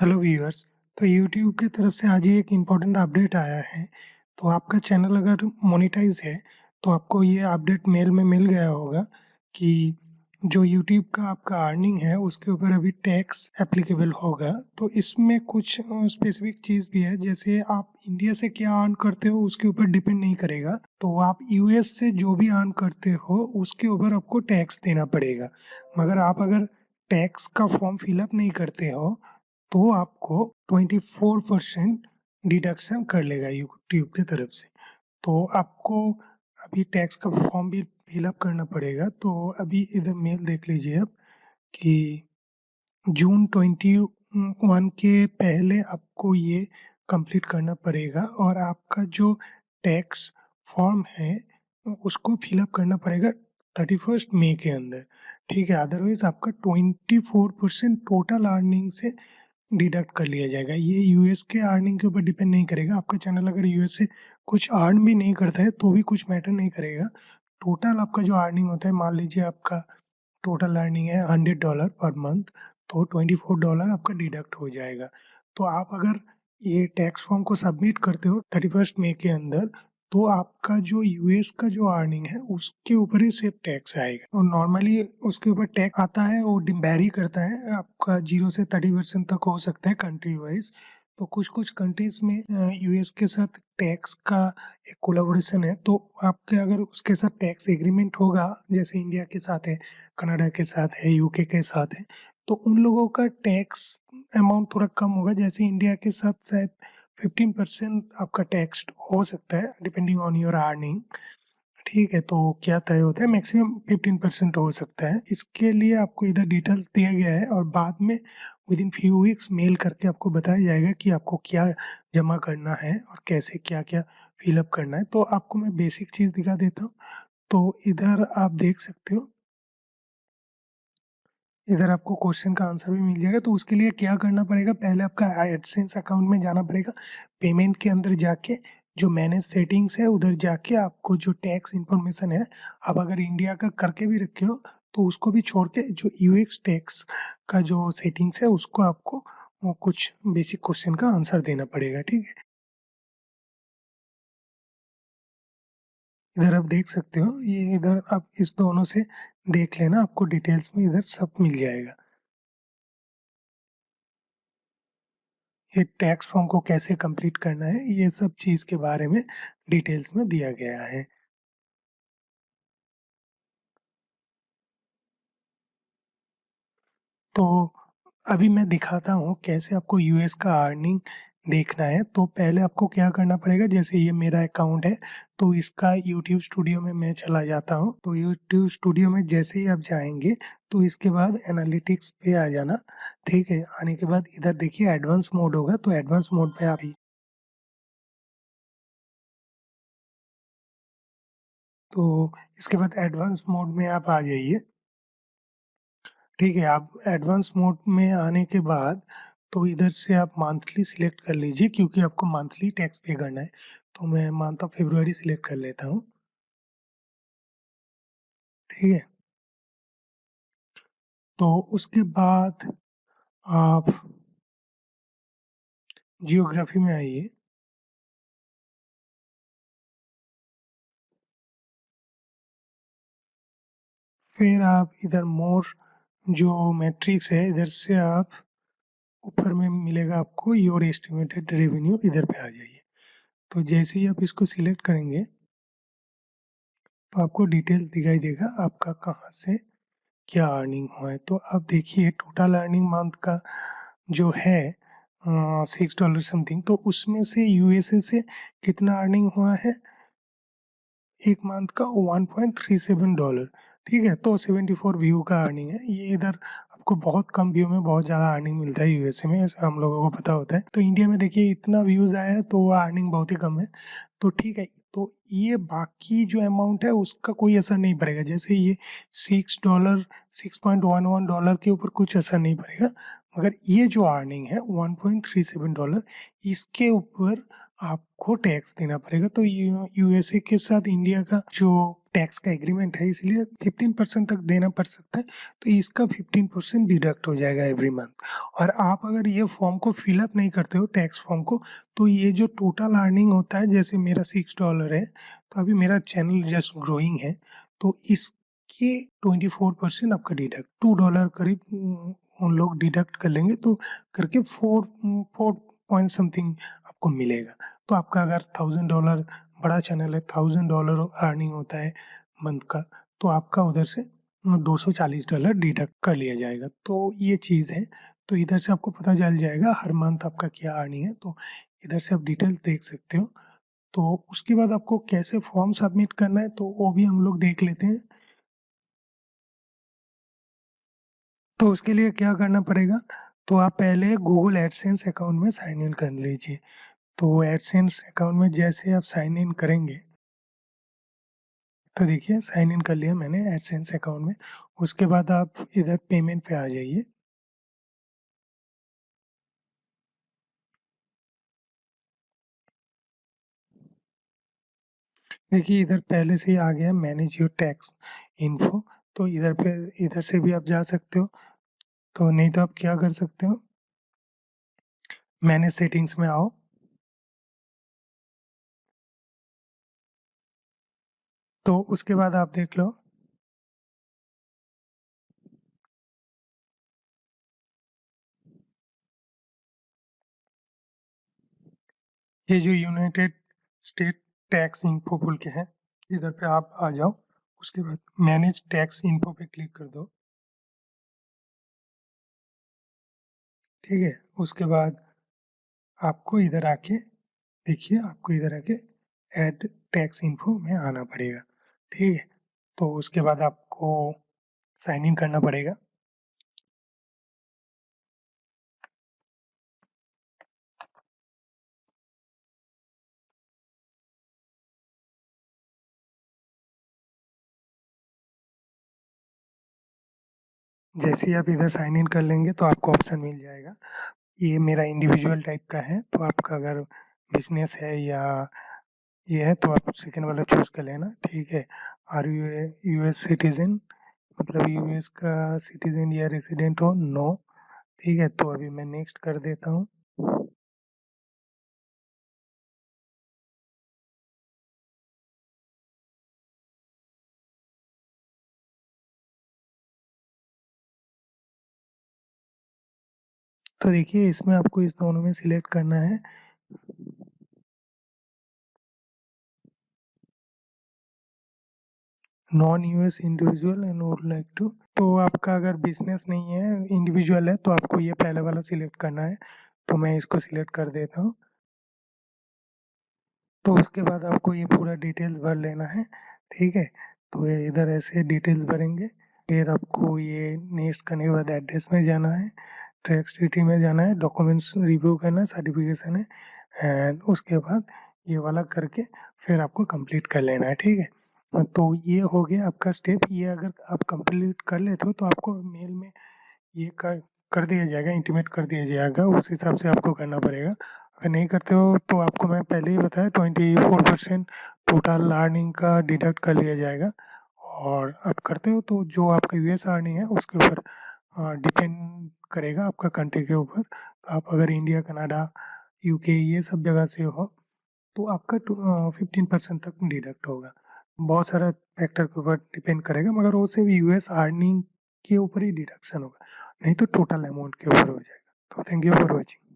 Hello viewers. तो YouTube की तरफ से आज ही एक इम्पोर्टेंट अपडेट आया है। तो आपका चैनल अगर मोनेटाइज है तो आपको ये अपडेट मेल में मिल गया होगा कि जो यूट्यूब का आपका अर्निंग है उसके ऊपर अभी टैक्स एप्लीकेबल होगा। तो इसमें कुछ स्पेसिफिक चीज़ भी है, जैसे आप इंडिया से क्या अर्न करते हो उसके ऊपर डिपेंड नहीं करेगा। तो आप यूएस से जो भी अर्न करते हो उसके ऊपर आपको टैक्स देना पड़ेगा। मगर आप अगर टैक्स का फॉर्म फिलअप नहीं करते हो तो आपको 24% डिडक्शन कर लेगा यूट्यूब की तरफ से। तो आपको अभी टैक्स का फॉर्म भी फिलअप करना पड़ेगा। तो अभी इधर मेल देख लीजिए आप कि जून 21 के पहले आपको ये कंप्लीट करना पड़ेगा और आपका जो टैक्स फॉर्म है उसको फिलअप करना पड़ेगा 31 मई के अंदर। ठीक है, अदरवाइज आपका 24% टोटल अर्निंग से डिडक्ट कर लिया जाएगा। ये यूएस के अर्निंग के ऊपर डिपेंड नहीं करेगा। आपका चैनल अगर यूएस से कुछ अर्न भी नहीं करता है तो भी कुछ मैटर नहीं करेगा। टोटल आपका जो अर्निंग होता है, मान लीजिए आपका टोटल अर्निंग है $100 पर मंथ, तो $24 आपका डिडक्ट हो जाएगा। तो आप अगर ये टैक्स फॉर्म को सबमिट करते हो 31 मई के अंदर, तो आपका जो यूएस का जो अर्निंग है उसके ऊपर ही सिर्फ टैक्स आएगा। और नॉर्मली उसके ऊपर टैक्स आता है, वो वेरी करता है, आपका 0 से 30% तक हो सकता है कंट्री वाइज। तो कुछ कुछ कंट्रीज में यूएस के साथ टैक्स का एक कोलैबोरेशन है। तो आपके अगर उसके साथ टैक्स एग्रीमेंट होगा, जैसे इंडिया के साथ है, कनाडा के साथ है, यूके के साथ है, तो उन लोगों का टैक्स अमाउंट थोड़ा कम होगा। जैसे इंडिया के साथ शायद 15% आपका टैक्स हो सकता है डिपेंडिंग ऑन योर अर्निंग। ठीक है, तो क्या तय होता है, मैक्सिमम 15% हो सकता है। इसके लिए आपको इधर डिटेल्स दिया गया है और बाद में within few weeks mail करके आपको बताया जाएगा कि आपको क्या जमा करना है और कैसे क्या क्या फिलअप करना है। तो आपको मैं बेसिक चीज़ दिखा देता हूँ। तो इधर आप देख सकते हो, इधर आपको क्वेश्चन का आंसर भी मिल जाएगा। तो उसके लिए क्या करना पड़ेगा, पहले आपका एडसेंस अकाउंट में जाना पड़ेगा। पेमेंट के अंदर जाके जो मैनेज सेटिंग्स है उधर जाके आपको जो टैक्स इन्फॉर्मेशन है, आप अगर इंडिया का करके भी रखे हो तो उसको भी छोड़ के जो यूएक्स टैक्स का जो सेटिंग्स है उसको आपको वो कुछ बेसिक क्वेश्चन का आंसर देना पड़ेगा। ठीक है, इधर आप देख सकते हो, ये इधर आप इस दोनों से देख लेना, आपको डिटेल्स में इधर सब मिल जाएगा। ये टैक्स फॉर्म को कैसे कंप्लीट करना है, ये सब चीज़ के बारे में डिटेल्स में दिया गया है। तो अभी मैं दिखाता हूँ कैसे आपको यूएस का अर्निंग देखना है। तो पहले आपको क्या करना पड़ेगा, जैसे ये मेरा अकाउंट है तो इसका यूट्यूब स्टूडियो में मैं चला जाता हूँ। तो यूट्यूब स्टूडियो में जैसे ही आप जाएंगे तो इसके बाद एनालिटिक्स पे आ जाना। ठीक है, आने के बाद इधर देखिए एडवांस मोड होगा, तो एडवांस मोड पे आप, तो इसके बाद एडवांस मोड में आप आ जाइए। ठीक है, आप एडवांस मोड में आने के बाद तो इधर से आप मंथली सिलेक्ट कर लीजिए, क्योंकि आपको मंथली टैक्स पे करना है। तो मैं मंथ ऑफ फरवरी सिलेक्ट कर लेता हूँ। ठीक है, तो उसके बाद आप जियोग्राफी में आइए। फिर आप इधर मोर जो मैट्रिक्स है, इधर से आप ऊपर में मिलेगा आपको योर एस्टिमेटेड रेवेन्यू, इधर पे आ जाइए। तो जैसे ही आप इसको सिलेक्ट करेंगे तो आपको डिटेल्स दिखाई देगा आपका कहाँ से क्या अर्निंग हुआ है। तो अब देखिए टोटल अर्निंग मंथ का जो है $6 समथिंग, तो उसमें से यूएसए से कितना अर्निंग हुआ है एक मंथ का, $1.37। ठीक है, तो 74 व्यू का अर्निंग है ये। इधर आपको बहुत कम व्यू में बहुत ज़्यादा अर्निंग मिलता है यूएसए में, ऐसा हम लोगों को पता होता है। तो इंडिया में देखिए इतना व्यूज़ आया है तो अर्निंग बहुत ही कम है। तो ठीक है, तो ये बाकी जो अमाउंट है उसका कोई असर नहीं पड़ेगा। जैसे ये $6, $6.11 के ऊपर कुछ असर नहीं पड़ेगा। मगर ये जो अर्निंग है $1.37, इसके ऊपर आपको टैक्स देना पड़ेगा। तो यूएसए के साथ इंडिया का जो टैक्स का एग्रीमेंट है, इसलिए 15% तक देना पड़ सकता है। तो इसका 15% डिडक्ट हो जाएगा एवरी मंथ। और आप अगर ये फॉर्म को फिलअप नहीं करते हो, टैक्स फॉर्म को, तो ये जो टोटल अर्निंग होता है, जैसे मेरा $6 है, तो अभी मेरा चैनल जस्ट ग्रोइंग है, तो इसके 24% आपका डिडक्ट, $2 करीब उन लोग डिडक्ट कर लेंगे, तो करके 4 पॉइंट समथिंग आपको मिलेगा। तो आपका अगर $1000 बड़ा चैनल है, $1000 अर्निंग होता है मंथ का, तो आपका उधर से $240 डिडक्ट कर लिया जाएगा। तो ये चीज़ है। तो इधर से आपको पता चल जाएगा हर मंथ आपका क्या अर्निंग है। तो इधर से आप डिटेल्स देख सकते हो। तो उसके बाद आपको कैसे फॉर्म सबमिट करना है, तो वो भी हम लोग देख लेते हैं। तो उसके लिए क्या करना पड़ेगा, तो आप पहले गूगल एडसेंस अकाउंट में साइन इन कर लीजिए। तो एडसेंस अकाउंट में जैसे आप साइन इन करेंगे, तो देखिए साइन इन कर लिया मैंने एडसेंस अकाउंट में। उसके बाद आप इधर पेमेंट पे आ जाइए। देखिए इधर पहले से ही आ गया मैनेज योर टैक्स इन्फो। तो इधर से भी आप जा सकते हो। तो नहीं तो आप क्या कर सकते हो, मैनेज सेटिंग्स में आओ। तो उसके बाद आप देख लो, ये जो यूनाइटेड स्टेट टैक्स इन्फो बोल के है, इधर पे आप आ जाओ। उसके बाद मैनेज टैक्स इन्फो पे क्लिक कर दो। ठीक है, उसके बाद आपको इधर आके, देखिए आपको इधर आके ऐड टैक्स इन्फो में आना पड़ेगा। ठीक है, तो उसके बाद आपको साइन इन करना पड़ेगा। जैसे ही आप इधर साइन इन कर लेंगे तो आपको ऑप्शन मिल जाएगा। ये मेरा इंडिविजुअल टाइप का है, तो आपका अगर बिजनेस है या ये है तो आप सेकेंड वाला चूज कर लेना। ठीक है, आर यू यूएस सिटीजन, मतलब यूएस का सिटीजन या रेसिडेंट हो, नो। ठीक है, तो अभी मैं नेक्स्ट कर देता हूँ। तो देखिए इसमें आपको इस दोनों में सिलेक्ट करना है। Non US individual and would like to, तो आपका अगर बिजनेस नहीं है, इंडिविजुअल है, तो आपको ये पहले वाला सिलेक्ट करना है। तो मैं इसको सिलेक्ट कर देता हूँ। तो उसके बाद आपको ये पूरा डिटेल्स भर लेना है। ठीक है, तो ये इधर ऐसे डिटेल्स भरेंगे। फिर आपको ये नेक्स्ट करने के बाद एड्रेस में जाना है, टैक्स सिटी में जाना है, डॉक्यूमेंट्स रिव्यू करना है, सर्टिफिकेशन है, एंड उसके बाद ये वाला करके फिर आपको कंप्लीट कर लेना है। ठीक है, तो ये हो गया आपका स्टेप। ये अगर आप कंप्लीट कर लेते हो तो आपको मेल में ये कर दिया जाएगा, इंटीमेट कर दिया जाएगा। उस हिसाब से आपको करना पड़ेगा। अगर नहीं करते हो तो आपको मैं पहले ही बताया 24% टोटल अर्निंग का डिडक्ट कर लिया जाएगा। और आप करते हो तो जो आपका यूएस अर्निंग है उसके ऊपर डिपेंड करेगा, आपका कंट्री के ऊपर। तो आप अगर इंडिया, कनाडा, यूके ये सब जगह से हो तो आपका 15% तक डिडक्ट होगा। बहुत सारा फैक्टर के ऊपर डिपेंड करेगा, मगर वो सिर्फ यूएस अर्निंग के ऊपर ही डिडक्शन होगा, नहीं तो टोटल अमाउंट के ऊपर हो जाएगा। तो थैंक यू फॉर वॉचिंग।